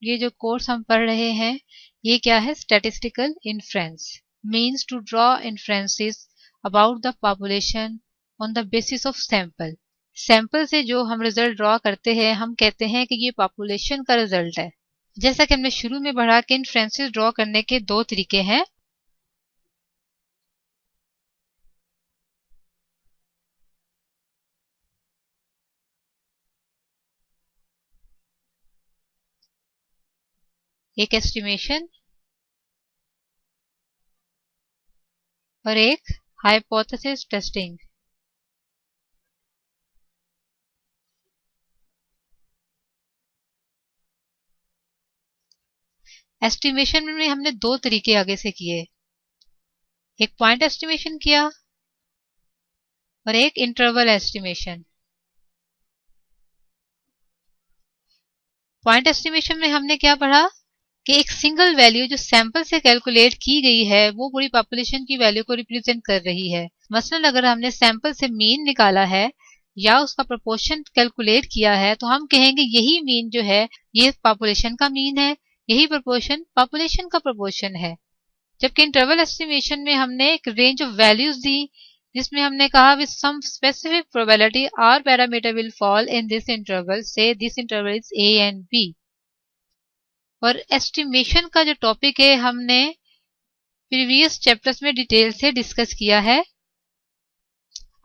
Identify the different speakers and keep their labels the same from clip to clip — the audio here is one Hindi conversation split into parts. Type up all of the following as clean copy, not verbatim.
Speaker 1: ये जो कोर्स हम पढ़ रहे हैं ये क्या है? Statistical inference means to draw inferences about the population on the basis of sample. Sample से जो हम रिजल्ट ड्रॉ करते हैं हम कहते हैं कि ये पॉपुलेशन का रिजल्ट है। जैसा कि हमने शुरू में पढ़ा कि इन्फ्रेंसेस ड्रॉ करने के दो तरीके हैं। एक एस्टिमेशन और एक हाइपोथेसिस टेस्टिंग। एस्टिमेशन में हमने दो तरीके आगे से किए, एक पॉइंट एस्टिमेशन किया और एक इंटरवल एस्टिमेशन। पॉइंट एस्टिमेशन में हमने क्या पढ़ा कि एक सिंगल वैल्यू जो सैंपल से कैलकुलेट की गई है वो पूरी पॉपुलेशन की वैल्यू को रिप्रेजेंट कर रही है। मसलन अगर हमने सैंपल से मीन निकाला है या उसका प्रोपोर्शन कैलकुलेट किया है तो हम कहेंगे यही मीन जो है ये पॉपुलेशन का मीन है, यही प्रोपोर्शन पॉपुलेशन का प्रोपोर्शन है। जबकि इंटरवल एस्टिमेशन में हमने एक रेंज ऑफ वैल्यूज दी जिसमें हमने कहा with some specific probability our parameter will fall in this interval, say this interval is A and B. और एस्टिमेशन का जो टॉपिक है हमने प्रीवियस चैप्टर्स में डिटेल से डिस्कस किया है।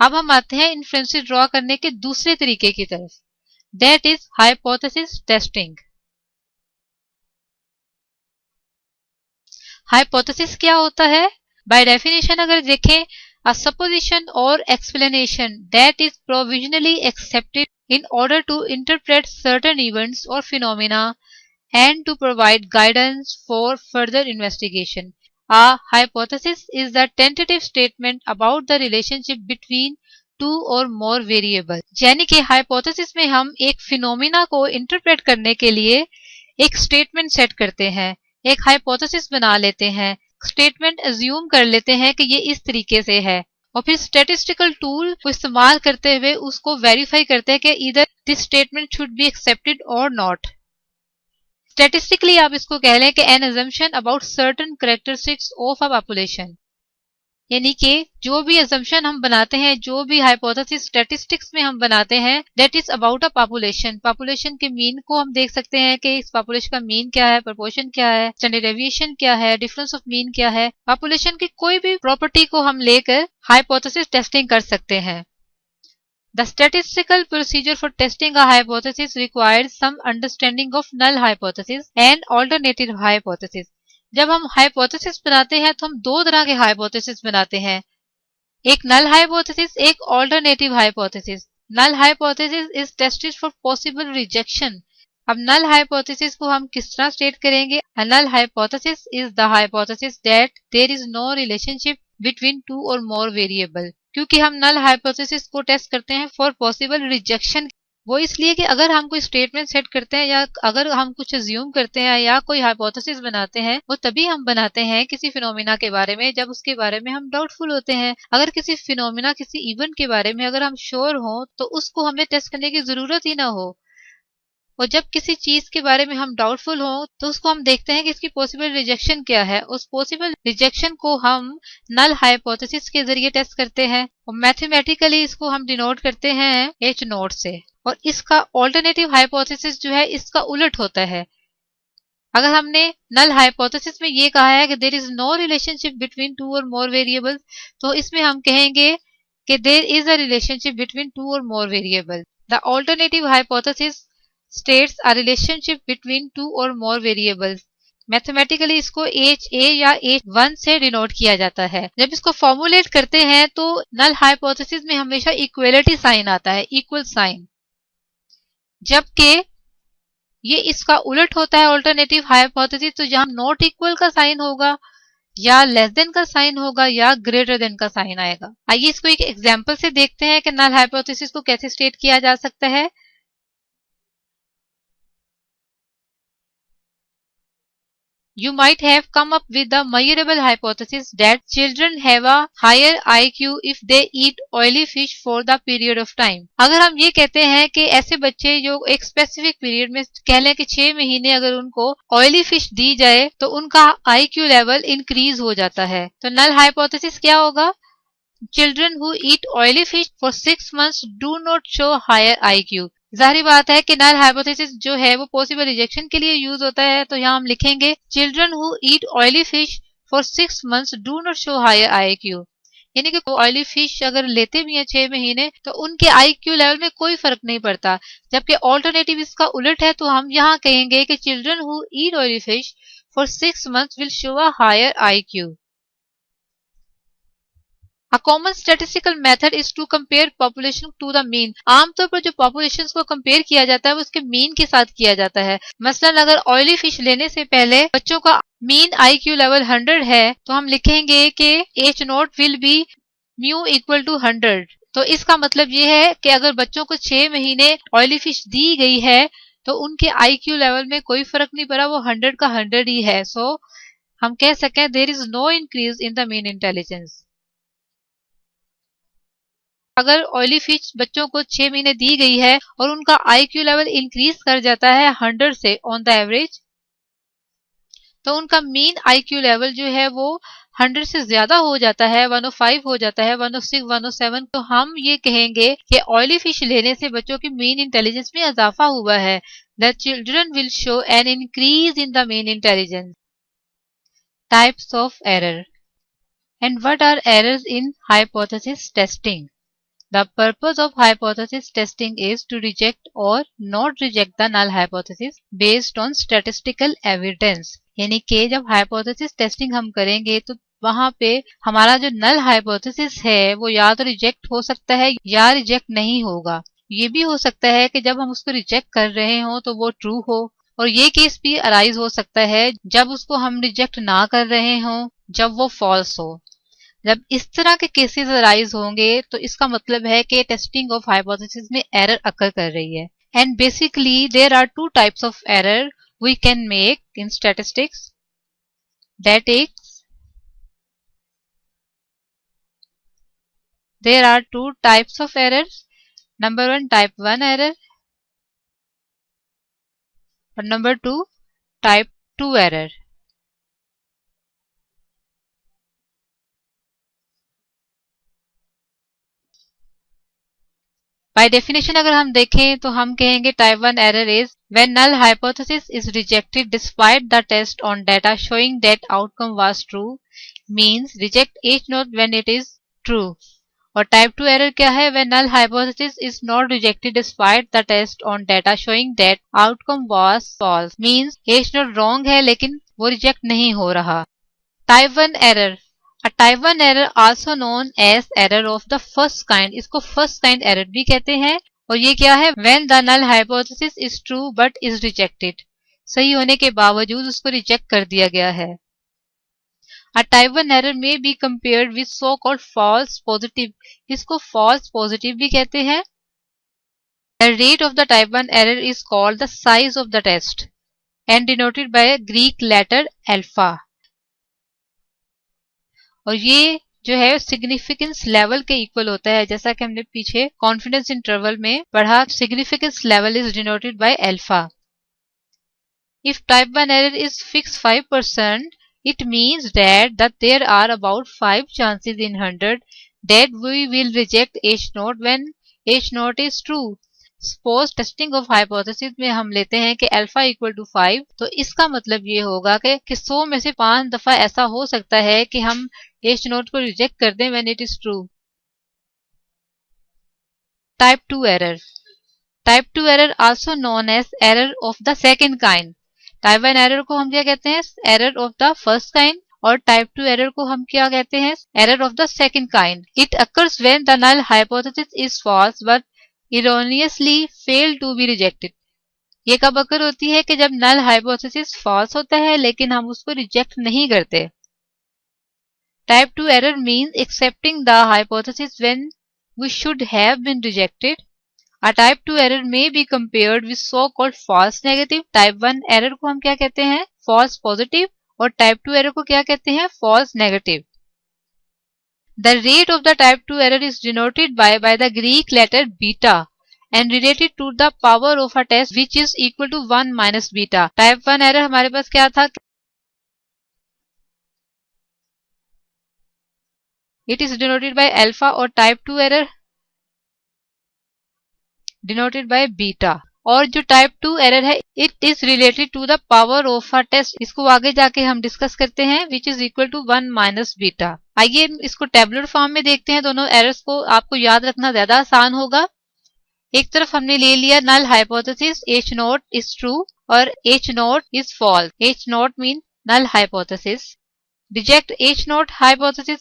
Speaker 1: अब हम आते हैं इन्फ्रेंसेस ड्रॉ करने के दूसरे तरीके की तरफ, that is hypothesis testing. Hypothesis क्या होता है? बाय डेफिनेशन अगर देखें, a supposition or explanation that is provisionally accepted in order to interpret certain events or phenomena and to provide guidance for further investigation. A hypothesis is the tentative statement about the relationship between two or more variables. यानी कि हाइपोथेसिस में हम एक फिनोमिना को इंटरप्रेट करने के लिए एक स्टेटमेंट सेट करते हैं, एक हाइपोथेसिस बना लेते हैं, स्टेटमेंट अज्यूम कर लेते हैं कि ये इस तरीके से है और फिर स्टैटिस्टिकल टूल को इस्तेमाल करते हुए उसको वेरीफाई करते हैं कि either this statement should be accepted और नॉट। स्टैटिस्टिकली आप इसको कह लें कि N assumption about certain characteristics of a population, यानी कि जो भी अजम्पशन हम बनाते हैं, जो भी हाइपोथेसिस स्टैटिस्टिक्स में हम बनाते हैं that is about a population. Population के मीन को हम देख सकते हैं कि इस पॉपुलेशन का मीन क्या है, प्रोपोर्शन क्या है, स्टैंडर्ड डेविएशन क्या है, डिफरेंस ऑफ मीन क्या है। पॉपुलेशन की कोई भी प्रॉपर्टी को हम लेकर हाइपोथेसिस टेस्टिंग कर सकते हैं। The statistical procedure for testing a hypothesis requires some understanding of null hypothesis and alternative hypothesis. जब हम हाइपोथेसिस बनाते हैं तो हम दो तरह के हाइपोथेसिस बनाते हैं, एक नल हाइपोथेसिस, एक alternative hypothesis. Null hypothesis is tested for possible rejection. अब नल हाइपोथेसिस को हम किस तरह स्टेट करेंगे? A null hypothesis is the hypothesis that there is no relationship between two or more variable. क्योंकि हम नल हाइपोथेसिस को टेस्ट करते हैं फॉर पॉसिबल रिजेक्शन, वो इसलिए कि अगर हम कोई स्टेटमेंट सेट करते हैं या अगर हम कुछ अज्यूम करते हैं या कोई हाइपोथेसिस बनाते हैं वो तभी हम बनाते हैं किसी फिनोमिना के बारे में जब उसके बारे में हम डाउटफुल होते हैं। अगर किसी फिनोमिना, किसी इवेंट के बारे में अगर हम श्योर हो तो उसको हमें टेस्ट करने की जरूरत ही ना हो, और जब किसी चीज के बारे में हम डाउटफुल हो तो उसको हम देखते हैं कि इसकी पॉसिबल रिजेक्शन क्या है। उस पॉसिबल रिजेक्शन को हम नल हाइपोथेसिस के जरिए टेस्ट करते हैं और मैथमेटिकली इसको हम डिनोट करते हैं एच नोट से। और इसका ऑल्टरनेटिव हाइपोथेसिस जो है इसका उलट होता है। अगर हमने नल हाइपोथेसिस में ये कहा है कि there is no relationship between two or more variables, तो इसमें हम कहेंगे कि there is a relationship between two or more variable. The alternative hypothesis states a relationship between two or more variables. Mathematically इसको एच ए या एच वन से डिनोट किया जाता है। जब इसको फॉर्मुलेट करते हैं तो नल हाइपोथेसिस में हमेशा इक्वलिटी साइन आता है, इक्वल साइन, जबकि ये इसका उलट होता है ऑल्टरनेटिव हाइपोथेसिस। तो जहां नॉट इक्वल का साइन होगा या लेस देन का साइन होगा या ग्रेटर देन का साइन आएगा। आइए इसको एक एग्जांपल से देखते हैं कि नल हाइपोथेसिस को कैसे स्टेट किया जा सकता है। You might have come up with the measurable hypothesis that children have a higher IQ if they eat oily fish for the period of time. अगर हम ये कहते हैं कि ऐसे बच्चे जो एक स्पेसिफिक पीरियड में कह लें कि 6 महीने अगर उनको ऑयली फिश दी जाए तो उनका IQ लेवल इंक्रीज हो जाता है, तो नल हाइपोथेसिस क्या होगा? Children who eat oily fish for 6 months do not show higher IQ. जाहिर बात है कि नल हाइपोथेसिस जो है वो पॉसिबल रिजेक्शन के लिए यूज होता है, तो यहाँ हम लिखेंगे children who eat oily fish for 6 months do not show higher IQ, यानी कि ऑयली फिश अगर लेते भी हैं 6 महीने तो उनके IQ लेवल में कोई फर्क नहीं पड़ता। जबकि ऑल्टरनेटिव इसका उलट है, तो हम यहाँ कहेंगे कि children who eat oily fish for 6 months will show a higher IQ. A common statistical method is to compare population to the mean. आमतौर पर जो populations को compare किया जाता है वो उसके mean के साथ किया जाता है। मसलन अगर oily fish लेने से पहले बच्चों का mean IQ level 100 है तो हम लिखेंगे कि H naught will be mu equal to 100. तो इसका मतलब ये है कि अगर बच्चों को 6 महीने oily fish दी गई है तो उनके IQ लेवल में कोई फर्क नहीं पड़ा, वो 100 का 100 ही है। सो हम कह सकें there is no increase in the mean intelligence. अगर ऑयली फिश बच्चों को 6 महीने दी गई है और उनका IQ लेवल इंक्रीज कर जाता है 100 से ऑन द एवरेज, तो उनका मीन IQ लेवल जो है वो 100 से ज्यादा हो जाता है, 105 हो जाता है, 106, 107, तो हम ये कहेंगे कि ऑयली फिश लेने से बच्चों की मीन इंटेलिजेंस में इजाफा हुआ है। The children will show an increase in the mean intelligence. Types of error and what are errors in hypothesis testing? The purpose of hypothesis testing is to reject or not reject the null hypothesis based on statistical evidence. यानी कि जब hypothesis testing हम करेंगे तो वहां पे हमारा जो null hypothesis है वो या तो रिजेक्ट हो सकता है या रिजेक्ट नहीं होगा। ये भी हो सकता है कि जब हम उसको रिजेक्ट कर रहे हो तो वो ट्रू हो, और ये केस भी अराइज हो सकता है जब उसको हम रिजेक्ट ना कर रहे हो, जब वो फॉल्स हो। जब इस तरह के केसेस अराइज होंगे तो इसका मतलब है कि टेस्टिंग ऑफ हाइपोथेसिस में एरर अकर कर रही है। And basically there are two types of error we can make in statistics, that is there are two types of errors. Number 1 type 1 error और number 2 type 2 error. By definition अगर हम देखें तो हम कहेंगे type 1 error is when null hypothesis is rejected despite the test on data showing that outcome was true, means reject H naught when it is true. और टाइप 2 एरर क्या है? When null hypothesis is not rejected despite the test on data showing that outcome was false, means H naught wrong है लेकिन वो रिजेक्ट नहीं हो रहा। Type 1 error, A type 1 error also known as error of the first kind, इसको first kind error भी कहते हैं। और ये क्या है? When the null hypothesis is true but is rejected, सही होने के बावजूद उसको रिजेक्ट कर दिया गया है। A type 1 error may be compared with so called false positive, इसको false positive भी कहते हैं। The rate of the type 1 error is called the size of the test and denoted by a Greek letter alpha, और ये जो है सिग्निफिकेंस लेवल के इक्वल होता है, जैसा कि हमने पीछे कॉन्फिडेंस इंटरवल में पढ़ा। Significance level is denoted by alpha. If type 1 error is fix 5%, it means that there are about 5 chances in 100 that we will reject H naught when H naught is true. Suppose testing of hypothesis में हम लेते हैं कि अल्फा इक्वल टू 5, तो इसका मतलब ये होगा कि 100 में से 5 दफा ऐसा हो सकता है कि हम H नोट को रिजेक्ट कर दें when it is true. Type 2 error, type 2 error also known as error of the second kind. Type 1 error को हम क्या कहते हैं? Error of the first kind. और टाइप 2 एरर को हम क्या कहते हैं? Error of the second kind. It occurs when the null hypothesis is false but erroneously fail to be rejected। ये कब अकर होती है? कि जब नल हाइपोथेसिस फॉल्स होता है लेकिन हम उसको रिजेक्ट नहीं करते। Type 2 error means accepting the hypothesis when we should have been rejected. A type 2 error may be compared with so called false negative। Type 1 error को हम क्या कहते हैं? false positive। और टाइप 2 एरर को क्या कहते हैं? False negative. The rate of the type 2 error is denoted by the Greek letter beta and related to the power of a test which is equal to 1 minus beta. Type 1 error हमारे पास क्या था? It is denoted by alpha और type 2 error denoted by beta. और जो टाइप 2 एरर है it is related to the power of a test, इसको आगे जाके हम डिस्कस करते हैं, which is equal to 1 minus beta. आइए इसको टेबुलर फॉर्म में देखते हैं, दोनों एरर्स को आपको याद रखना ज्यादा आसान होगा। एक तरफ हमने ले लिया null hypothesis H naught is true और H naught is false. H naught mean null hypothesis. Reject H naught hypothesis,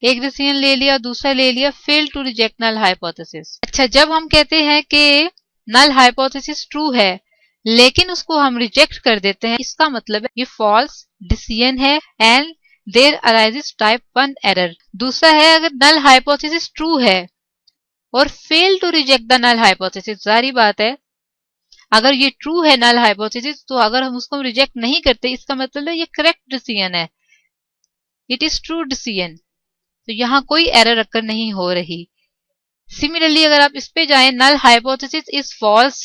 Speaker 1: एक डिसीजन ले लिया, दूसरा ले लिया fail to reject null hypothesis. अच्छा, जब हम कहते हैं कि नल हाइपोथेसिस ट्रू है लेकिन उसको हम रिजेक्ट कर देते हैं, इसका मतलब है ये फॉल्स डिसीजन है and there arises type 1 error. दूसरा है अगर नल हाइपोथेसिस ट्रू है और fail to reject the null hypothesis, जारी बात है अगर ये ट्रू है नल हाइपोथेसिस तो अगर हम उसको रिजेक्ट नहीं करते इसका मतलब है ये करेक्ट डिसीजन है, इट इज ट्रू डिसीजन, तो यहां कोई एरर अकर नहीं हो रही। सिमिलरली अगर आप इस पे जाएं नल हाइपोथेसिस इज फॉल्स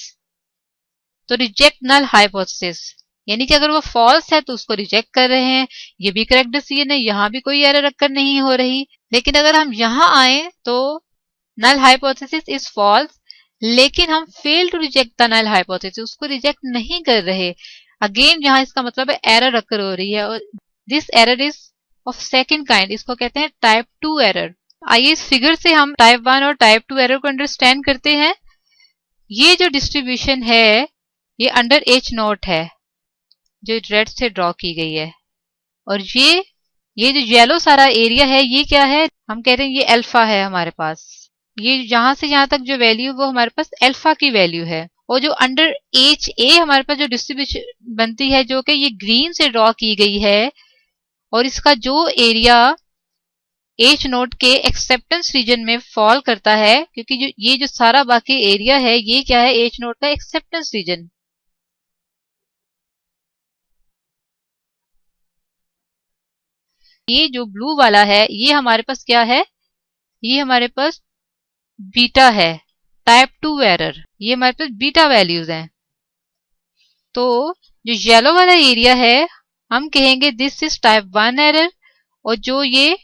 Speaker 1: तो रिजेक्ट नल हाइपोथेसिस, यानी कि अगर वो फॉल्स है तो उसको रिजेक्ट कर रहे हैं, ये भी करेक्ट डिसीजन है, यहां भी कोई एरर अकर नहीं हो रही। लेकिन अगर हम यहां आए तो नल हाइपोथेसिस इज फॉल्स लेकिन हम fail to reject the null hypothesis, उसको रिजेक्ट नहीं कर रहे, अगेन यहां इसका मतलब है एरर अकर हो रही है और this error is of second kind, इसको कहते हैं टाइप 2 एरर। आइए इस फिगर से हम टाइप 1 और टाइप 2 एरर को अंडरस्टैंड करते हैं। ये जो डिस्ट्रीब्यूशन है ये अंडर H नॉट है जो रेड से ड्रॉ की गई है, और ये जो येलो सारा एरिया है ये क्या है? हम कह रहे हैं ये अल्फा है हमारे पास, ये यहां से यहां तक जो वैल्यू वो हमारे पास अल्फा की वैल्यू है। और जो अंडर HA हमारे पास जो डिस्ट्रीब्यूशन बनती है जो कि ये ग्रीन से ड्रॉ की गई है, और इसका जो एरिया H नोट के एक्सेप्टेंस रीजन में फॉल करता है, क्योंकि ये जो सारा बाकी एरिया है ये क्या है? H नोट का एक्सेप्टेंस रीजन। ये जो ब्लू वाला है ये हमारे पास क्या है? ये हमारे पास बीटा है, टाइप 2 एरर, ये हमारे पास बीटा वैल्यूज हैं। तो जो येलो वाला एरिया है हम कहेंगे दिस इज टाइप 1 एरर, और जो ये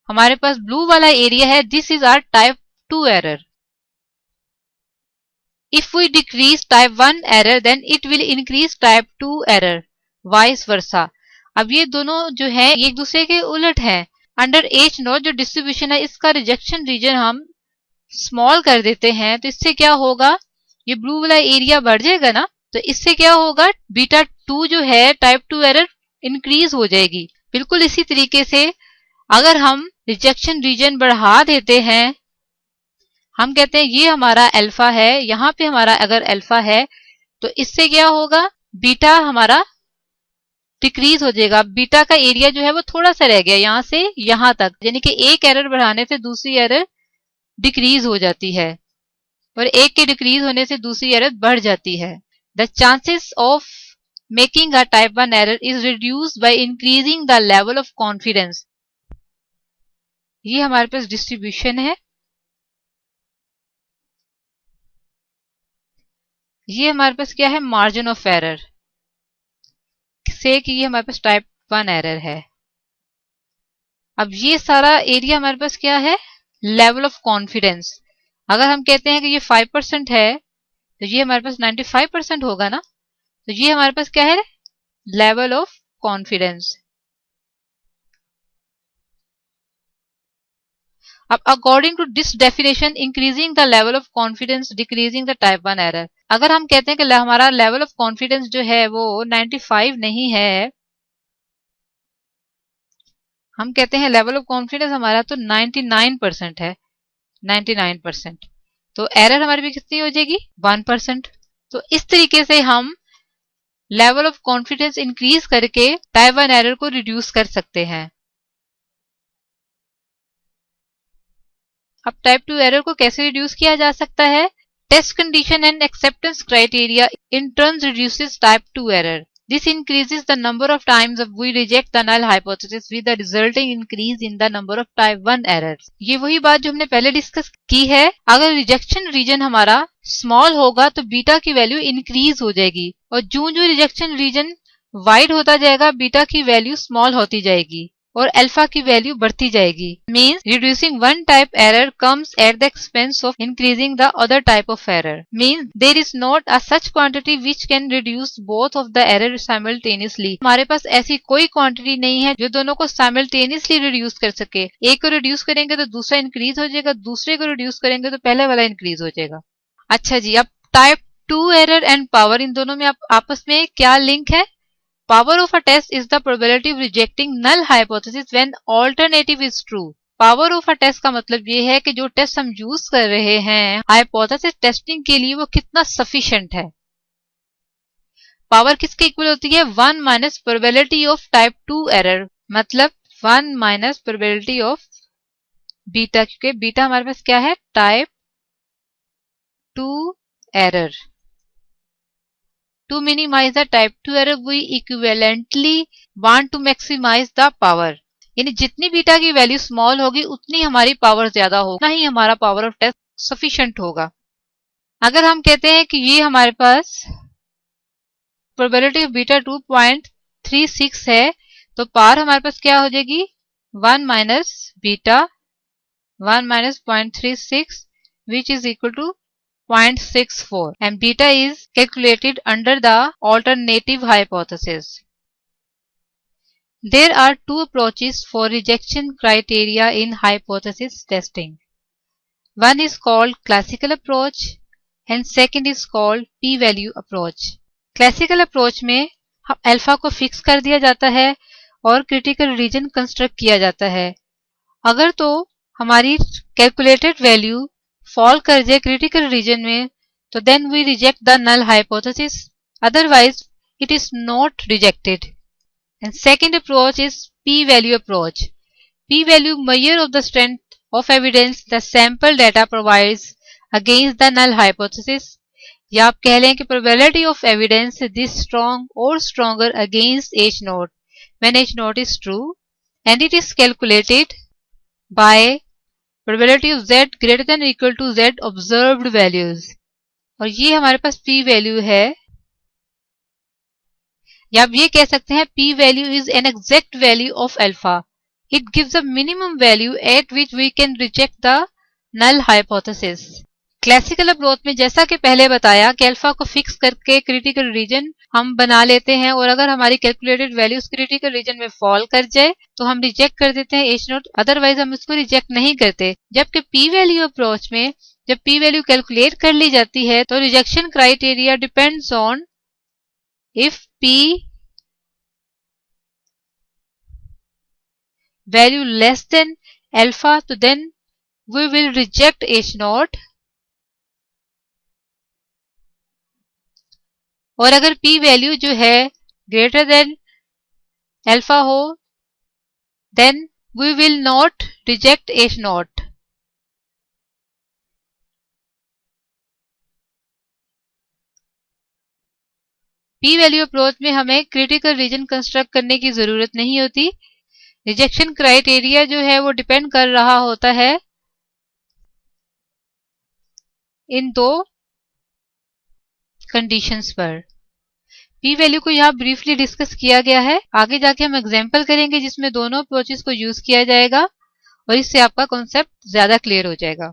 Speaker 1: हमारे पास ब्लू वाला एरिया है this is our type 2 error. If we decrease type 1 error then it will increase type 2 error, vice versa. अब ये दोनों जो है एक दूसरे के उलट हैं। अंडर H नोट जो डिस्ट्रीब्यूशन है इसका रिजेक्शन रीजन हम स्मॉल कर देते हैं, तो इससे क्या होगा? ये ब्लू वाला एरिया बढ़ जाएगा ना, तो इससे क्या होगा? बीटा 2 जो है टाइप 2 एरर इंक्रीज हो जाएगी। बिल्कुल इसी तरीके से अगर हम रिजेक्शन रीजन बढ़ा देते हैं, हम कहते हैं ये हमारा अल्फा है, यहां पे हमारा अगर अल्फा है तो इससे क्या होगा? बीटा हमारा डिक्रीज हो जाएगा। बीटा का एरिया जो है वो थोड़ा सा रह गया यहां से यहां तक, यानी कि एक एरर बढ़ाने से दूसरी एरर डिक्रीज हो जाती है और एक के डिक्रीज होने से दूसरी एरर बढ़ जाती है। The chances of making a type 1 error is reduced by increasing the level of confidence. ये हमारे पास डिस्ट्रीब्यूशन है, ये हमारे पास क्या है? मार्जिन ऑफ एरर से कि ये हमारे पास टाइप 1 एरर है। अब ये सारा एरिया हमारे पास क्या है? Level of confidence. अगर हम कहते हैं कि ये 5% है तो ये हमारे पास 95% होगा ना, तो ये हमारे पास क्या है? Level of confidence. अब according to this definition increasing the level of confidence decreasing the type 1 error. अगर हम कहते हैं कि हमारा लेवल ऑफ कॉन्फिडेंस जो है वो 95 नहीं है, हम कहते हैं लेवल ऑफ कॉन्फिडेंस हमारा तो 99% है, 99%, तो एरर हमारी भी कितनी हो जाएगी? 1%। तो इस तरीके से हम लेवल ऑफ कॉन्फिडेंस इंक्रीज करके टाइप 1 एरर को रिड्यूस कर सकते हैं। अब टाइप 2 एरर को कैसे रिड्यूस किया जा सकता है? Test condition and acceptance criteria in terms reduces type 2 error. This increases the number of times we reject the null hypothesis with the resulting increase in the number of type 1 errors. ये वही बात जो हमने पहले डिस्कस की है, अगर रिजेक्शन रीजन हमारा स्मॉल होगा तो बीटा की वैल्यू इंक्रीज हो जाएगी और जो रिजेक्शन रीजन वाइड होता जाएगा बीटा की वैल्यू स्मॉल होती जाएगी और अल्फा की वैल्यू बढ़ती जाएगी. Means reducing one type error comes at the expense of increasing the other type of error. Means there is not a such quantity which can reduce both of the error simultaneously. हमारे पास ऐसी कोई क्वांटिटी नहीं है जो दोनों को साइमल्टेनियसली रिड्यूस कर सके. एक को रिड्यूस करेंगे तो दूसरा इंक्रीज हो जाएगा, दूसरे को रिड्यूस करेंगे तो पहले वाला इंक्रीज हो जाएगा. अच्छा जी, अब टाइप 2 एरर एंड पावर, इन दोनों में आपस में क्या लिंक है? Power of a test is the probability of rejecting null hypothesis when alternative is true. Power of a test का मतलब ये है कि जो टेस्ट हम यूज कर रहे हैं हाइपोथेसिस टेस्टिंग के लिए वो कितना सफिशिएंट है. पावर किसके इक्वल होती है? 1 minus probability of type 2 error, मतलब 1 माइनस प्रोबेबिलिटी ऑफ बीटा, क्योंकि बीटा हमारे पास क्या है? Type 2 error. To minimize the type 2 error, we equivalently want to maximize the power. यानी जितनी बीटा की वैल्यू स्मॉल होगी उतनी हमारी पावर ज्यादा होगी, उतना ही हमारा पावर ऑफ टेस्ट सफिशिएंट होगा. अगर हम कहते हैं कि ये हमारे पास प्रोबेबिलिटी ऑफ बीटा 2.36 है तो पावर हमारे पास क्या हो जाएगी? 1 minus beta 1 minus 0.36 which is equal to 0.64 and beta is calculated under the alternative hypothesis. There are two approaches for rejection criteria in hypothesis testing. One is called classical approach and second is called p-value approach. Classical approach में अल्फा को फिक्स कर दिया जाता है और क्रिटिकल रीजन कंस्ट्रक्ट किया जाता है. अगर तो हमारी कैलकुलेटेड वैल्यू फॉल कर जाए क्रिटिकल रीजन में तो then we reject the null hypothesis, otherwise it is not rejected. And second approach is P value approach. P value measure of the strength of evidence the sample data provides against the null hypothesis. या आप कह लें कि probability of evidence this strong or stronger against H not when H not is true and it is calculated by probability of z greater than or equal to z observed values. और ये हमारे पास p वैल्यू है, या आप ये कह सकते हैं p value is an exact value of alpha. It gives a minimum value at which we can reject the null hypothesis. Classical approach में जैसा कि पहले बताया कि अल्फा को फिक्स करके क्रिटिकल रीजन हम बना लेते हैं और अगर हमारी कैलकुलेटेड वैल्यू उस क्रिटिकल रीजन में फॉल कर जाए तो हम रिजेक्ट कर देते हैं एच नॉट, अदरवाइज हम इसको रिजेक्ट नहीं करते. जबकि पी वैल्यू अप्रोच में जब पी वैल्यू कैलकुलेट कर ली जाती है तो rejection criteria depends on if P value less than alpha तो then we will reject H not, और अगर p वैल्यू जो है ग्रेटर देन अल्फा हो then we will not reject H not. p value approach में हमें क्रिटिकल रीजन कंस्ट्रक्ट करने की जरूरत नहीं होती. रिजेक्शन क्राइटेरिया जो है वो डिपेंड कर रहा होता है इन दो कंडीशंस पर. p वैल्यू को यहाँ ब्रीफली डिस्कस किया गया है, आगे जाके हम एग्जांपल करेंगे जिसमें दोनों अप्रोचेस को यूज किया जाएगा और इससे आपका कॉन्सेप्ट ज्यादा क्लियर हो जाएगा.